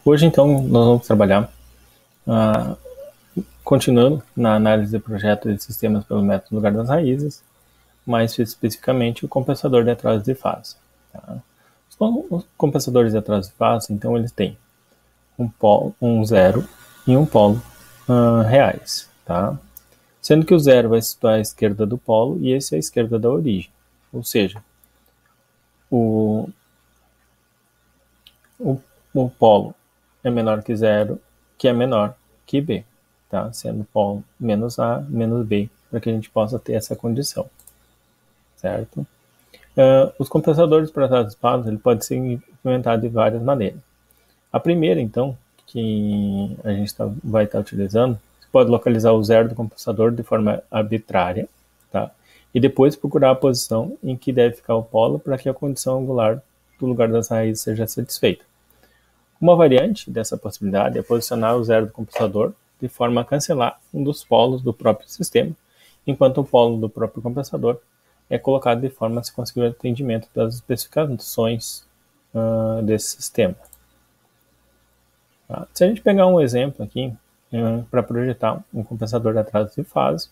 Hoje, então, nós vamos trabalhar, continuando na análise de projetos de sistemas pelo método lugar das raízes, mais especificamente o compensador de atraso de fase. Tá? Os compensadores de atraso de fase, então, eles têm um polo, um zero e um polo reais. Tá? Sendo que o zero vai situar à esquerda do polo e esse à esquerda da origem. Ou seja, o, o polo é menor que zero, que é menor que B, tá? Sendo polo menos A, menos B, para que a gente possa ter essa condição, certo? Os compensadores para atrasos passos, ele pode ser implementado de várias maneiras. A primeira, então, que a gente vai estar utilizando, você pode localizar o zero do compensador de forma arbitrária, tá? E depois procurar a posição em que deve ficar o polo para que a condição angular do lugar das raízes seja satisfeita. Uma variante dessa possibilidade é posicionar o zero do compensador de forma a cancelar um dos polos do próprio sistema, enquanto o polo do próprio compensador é colocado de forma a se conseguir o atendimento das especificações desse sistema. Tá? Se a gente pegar um exemplo aqui para projetar um compensador de atraso de fase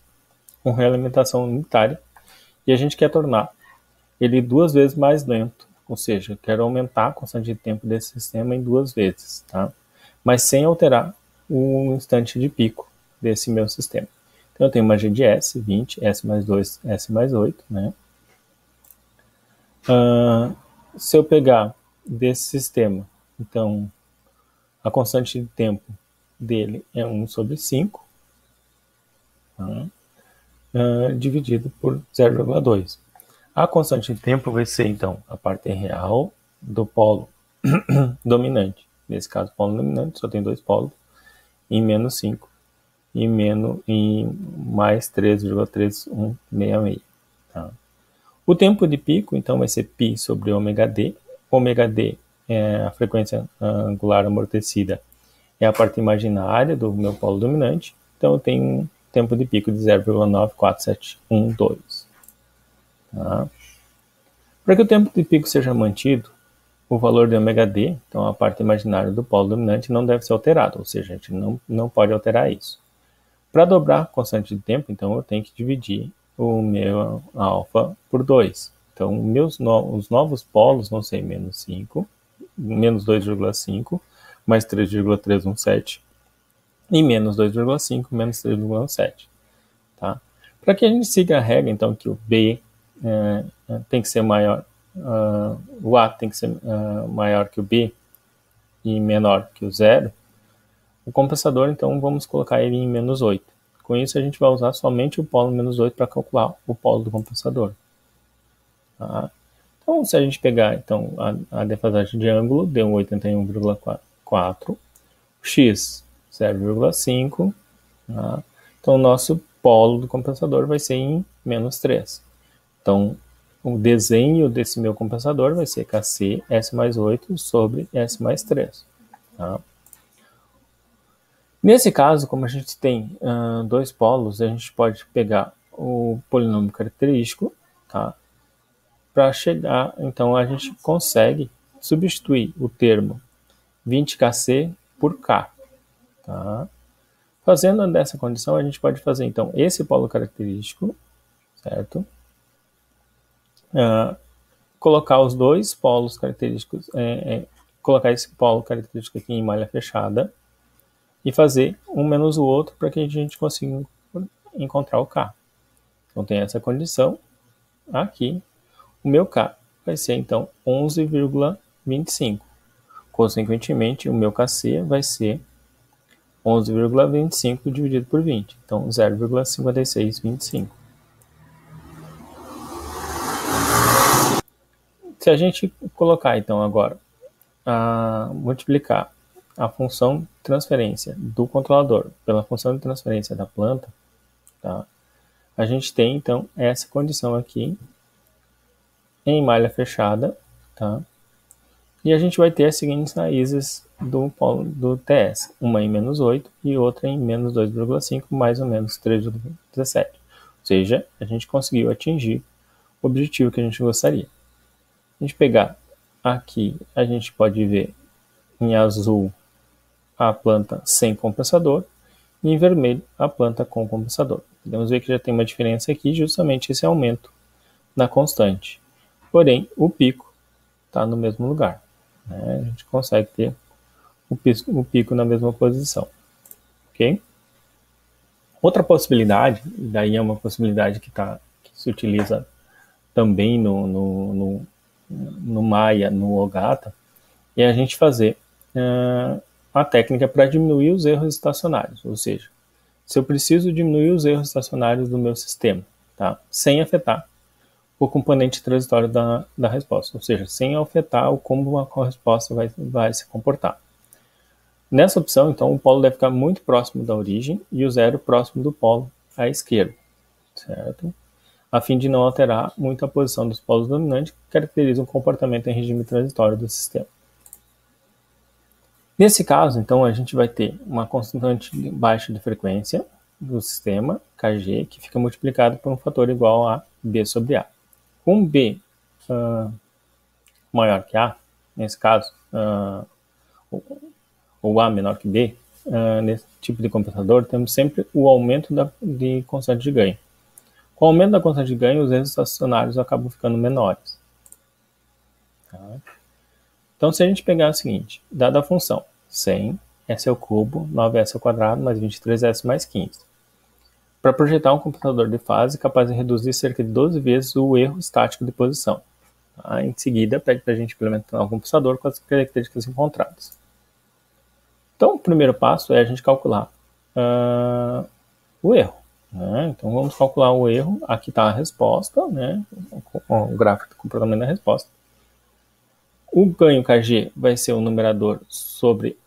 com realimentação unitária e a gente quer tornar ele 2 vezes mais lento, ou seja, quero aumentar a constante de tempo desse sistema em 2 vezes, tá? Mas sem alterar o instante de pico desse meu sistema. Então eu tenho uma G de S, 20, S mais 2, S mais 8, né? Se eu pegar desse sistema, então a constante de tempo dele é 1 sobre 5, tá? Dividido por 0,2. A constante de tempo vai ser, então, a parte real do polo dominante. Nesse caso, polo dominante só tem 2 polos, em menos 5 e mais 3,3166. Tá? O tempo de pico, então, vai ser π sobre ômega d. Ômega d é a frequência angular amortecida, é a parte imaginária do meu polo dominante. Então, eu tenho um tempo de pico de 0,94712. Tá? Para que o tempo de pico seja mantido, o valor de ômega d, então a parte imaginária do polo dominante, não deve ser alterado, ou seja, a gente não pode alterar isso. Para dobrar a constante de tempo, então eu tenho que dividir o meu alfa por 2. Então, os novos polos vão ser menos 5, menos 2,5, mais 3,317 e menos 2,5, menos 3,17. Tá? Para que a gente siga a regra, então, que o B tem que ser maior, o A tem que ser maior que o B e menor que o zero, o compensador, então, vamos colocar ele em menos 8. Com isso, a gente vai usar somente o polo menos 8 para calcular o polo do compensador. Tá? Então, se a gente pegar então, a defasagem de ângulo, deu 81,4, x 0,5, tá? Então o nosso polo do compensador vai ser em menos 3. Então, o desenho desse meu compensador vai ser Kc S mais 8 sobre S mais 3. Tá? Nesse caso, como a gente tem 2 polos, a gente pode pegar o polinômio característico, tá? Para chegar, então a gente consegue substituir o termo 20Kc por K. Tá? Fazendo dessa condição, a gente pode fazer, então, esse polo característico, certo? Colocar os dois polos característicos, colocar esse polo característico aqui em malha fechada e fazer um menos o outro para que a gente consiga encontrar o K. Então, tem essa condição aqui. O meu K vai ser, então, 11,25. Consequentemente, o meu Kc vai ser 11,25 dividido por 20. Então, 0,5625. Se a gente colocar, então, agora, multiplicar a função de transferência do controlador pela função de transferência da planta, tá? A gente tem, então, essa condição aqui em malha fechada, tá? E a gente vai ter as seguintes raízes do TS, uma em menos 8 e outra em menos 2,5, mais ou menos 3,17. Ou seja, a gente conseguiu atingir o objetivo que a gente gostaria. A gente pegar aqui, a gente pode ver em azul a planta sem compensador e em vermelho a planta com compensador. Podemos ver que já tem uma diferença aqui, justamente esse aumento na constante. Porém, o pico está no mesmo lugar, né? A gente consegue ter o pico na mesma posição, ok? Outra possibilidade, daí é uma possibilidade que se utiliza também no Maya, no Ogata, é a gente fazer a técnica para diminuir os erros estacionários, ou seja, se eu preciso diminuir os erros estacionários do meu sistema, tá? Sem afetar o componente transitório da resposta, ou seja, sem afetar como a resposta vai se comportar. Nessa opção, então, o polo deve ficar muito próximo da origem e o zero próximo do polo à esquerda, certo? A fim de não alterar muito a posição dos polos dominantes que caracterizam o comportamento em regime transitório do sistema. Nesse caso, então, a gente vai ter uma constante baixa de frequência do sistema, Kg, que fica multiplicado por um fator igual a B sobre A. Com B maior que A, nesse caso, ou A menor que B, nesse tipo de compensador, temos sempre o aumento de constante de ganho. Com o aumento da constante de ganho, os erros estacionários acabam ficando menores. Tá? Então, se a gente pegar o seguinte, dada a função 100, S ao cubo, 9S ao quadrado, mais 23S mais 15. Para projetar um compensador de fase capaz de reduzir cerca de 12 vezes o erro estático de posição. Tá? Em seguida, pede para a gente implementar um compensador com as características encontradas. Então, o primeiro passo é a gente calcular o erro. Né? Então, vamos calcular o erro. Aqui está a resposta, né? O gráfico do comportamento da resposta. O ganho Kg vai ser o numerador sobre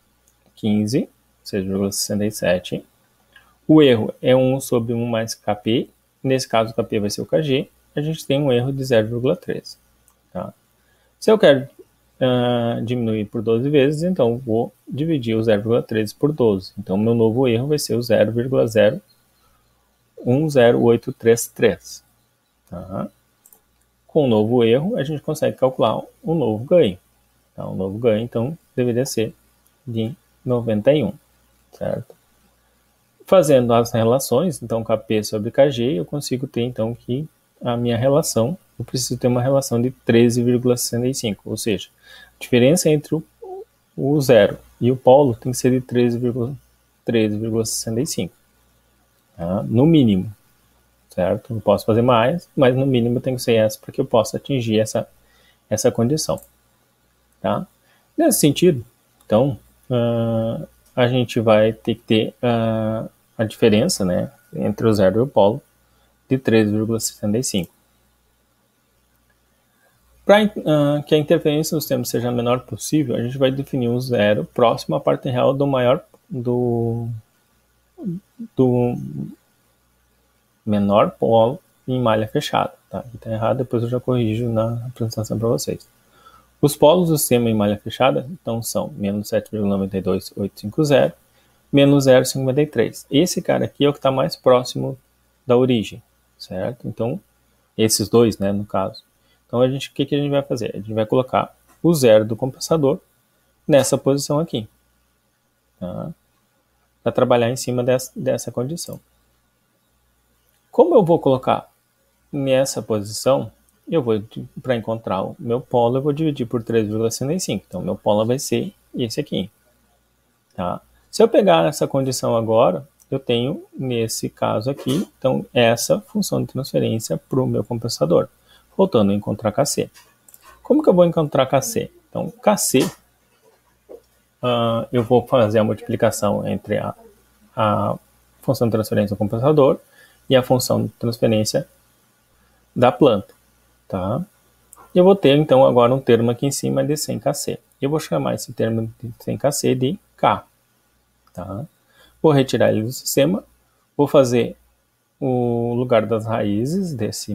15, 6,67. O erro é 1 sobre 1 mais Kp. Nesse caso, o Kp vai ser o Kg. A gente tem um erro de 0,13. Tá? Se eu quero diminuir por 12 vezes, então vou dividir o 0,13 por 12. Então, meu novo erro vai ser o 0,010833. Tá? Com o novo erro, a gente consegue calcular um novo ganho. Tá? O novo ganho, então, deveria ser de 91, certo? Fazendo as relações, então, Kp sobre Kg, eu consigo ter, então, que a minha relação, eu preciso ter uma relação de 13,65, ou seja, a diferença entre o zero e o polo tem que ser de 13,65, tá? No mínimo, certo? Não posso fazer mais, mas no mínimo tem que ser essa para que eu possa atingir essa condição, tá? Nesse sentido, então, a gente vai ter que ter a diferença, né, entre o zero e o polo de 13,65. Para que a interferência no sistema seja a menor possível, a gente vai definir um zero próximo à parte real do menor polo em malha fechada. Tá? Aqui está errado, depois eu já corrijo na apresentação para vocês. Os polos do sistema em malha fechada então são menos 7,92850, menos 0,53. Esse cara aqui é o que está mais próximo da origem, certo? Então, esses dois, né, no caso. Então, o que a gente vai fazer? A gente vai colocar o zero do compensador nessa posição aqui, tá? Para trabalhar em cima dessa condição. Como eu vou colocar nessa posição, para encontrar o meu polo, eu vou dividir por 3,65. Então, meu polo vai ser esse aqui, tá? Se eu pegar essa condição agora, eu tenho, nesse caso aqui, então, essa função de transferência para o meu compensador. Voltando a encontrar Kc. Como que eu vou encontrar Kc? Então, Kc, eu vou fazer a multiplicação entre a função de transferência do compensador e a função de transferência da planta. Tá? Eu vou ter, então, agora um termo aqui em cima de 100 Kc. Eu vou chamar esse termo de 100 Kc de K. Tá? Vou retirar ele do sistema. Vou fazer o lugar das raízes dessa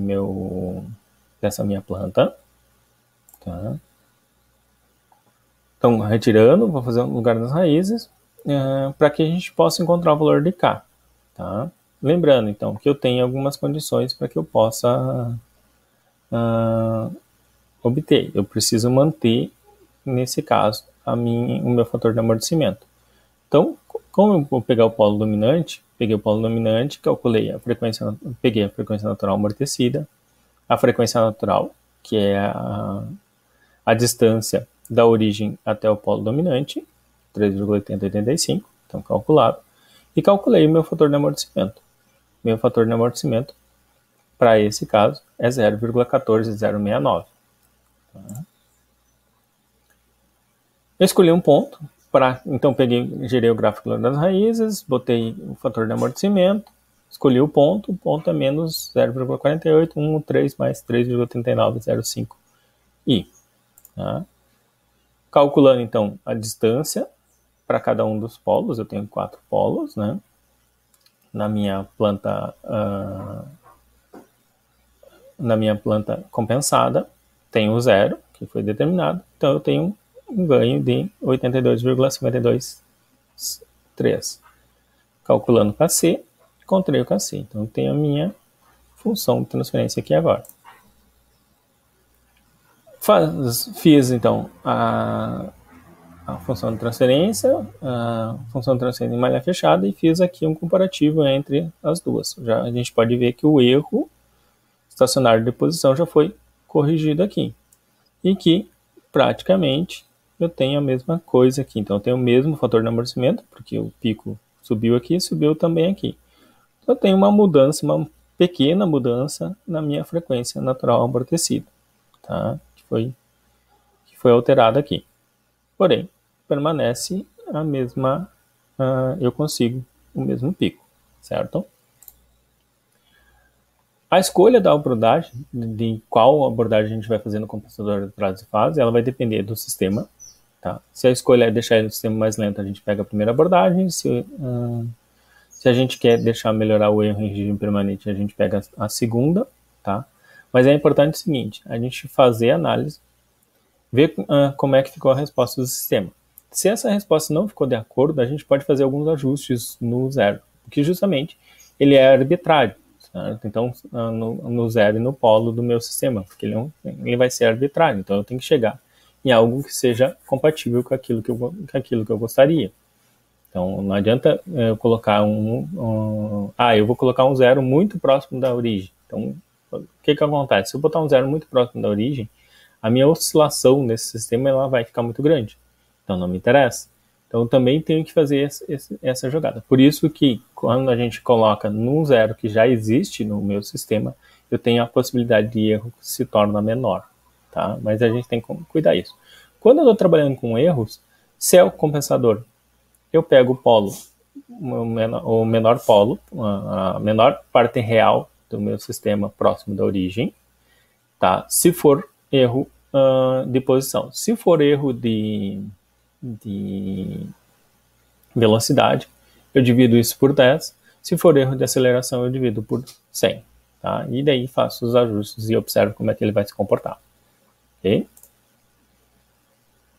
minha planta. Tá? Então, retirando, vou fazer o lugar das raízes para que a gente possa encontrar o valor de K. Tá? Lembrando, então, que eu tenho algumas condições para que eu possa obter. Eu preciso manter, nesse caso, o meu fator de amortecimento. Então, como eu vou pegar o polo dominante, peguei o polo dominante, calculei a frequência, peguei a frequência natural amortecida, a frequência natural, que é a distância da origem até o polo dominante, 3,8085, então calculado, e calculei o meu fator de amortecimento. Meu fator de amortecimento, para esse caso, é 0,14069. Tá? Eu escolhi um ponto, então gerei o gráfico das raízes, botei o fator de amortecimento, escolhi o ponto é menos 0,48113 mais 3,3905 i. Tá? Calculando então a distância para cada um dos polos, eu tenho 4 polos, né? Na minha planta compensada, tenho 0, que foi determinado, então eu tenho um ganho de 82,523. Calculando KC, encontrei o KC. Então, eu tenho a minha função de transferência aqui agora. Fiz, então, a função de transferência, em malha fechada, e fiz aqui um comparativo entre as duas. Já a gente pode ver que o erro estacionário de posição já foi corrigido aqui. E que, praticamente, eu tenho a mesma coisa aqui. Então, eu tenho o mesmo fator de amortecimento, porque o pico subiu aqui e subiu também aqui. Então, eu tenho uma mudança, uma pequena mudança na minha frequência natural amortecida, tá? que foi alterada aqui. Porém, permanece a mesma, eu consigo o mesmo pico, certo? A escolha da abordagem, de qual abordagem a gente vai fazer no compensador de atraso de fase, ela vai depender do sistema. Tá? Se a escolha é deixar o sistema mais lento, a gente pega a primeira abordagem. Se a gente quer melhorar o erro em regime permanente, a gente pega a segunda. Tá? Mas é importante o seguinte, a gente fazer a análise, ver como é que ficou a resposta do sistema. Se essa resposta não ficou de acordo, a gente pode fazer alguns ajustes no zero, porque justamente ele é arbitrário. Certo? Então, no zero e no polo do meu sistema, porque ele vai ser arbitrário, então eu tenho que chegar em algo que seja compatível com aquilo que eu gostaria. Então, não adianta eu colocar eu vou colocar um zero muito próximo da origem. Então, o que acontece? Se eu botar um zero muito próximo da origem, a minha oscilação nesse sistema ela vai ficar muito grande. Então, não me interessa. Então, eu também tenho que fazer essa jogada. Por isso que, quando a gente coloca num zero que já existe no meu sistema, eu tenho a possibilidade de erro que se torna menor. Tá? Mas a gente tem que cuidar disso. Quando eu estou trabalhando com erros, se é o compensador, eu pego o polo, o menor polo, a menor parte real do meu sistema próximo da origem, tá? Se for erro de posição. Se for erro de velocidade, eu divido isso por 10. Se for erro de aceleração, eu divido por 100. Tá? E daí faço os ajustes e observo como é que ele vai se comportar. Okay?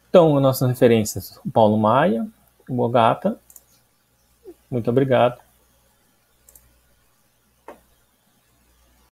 Então, as nossas referências, o Paulo Maia, o Bogata. Muito obrigado.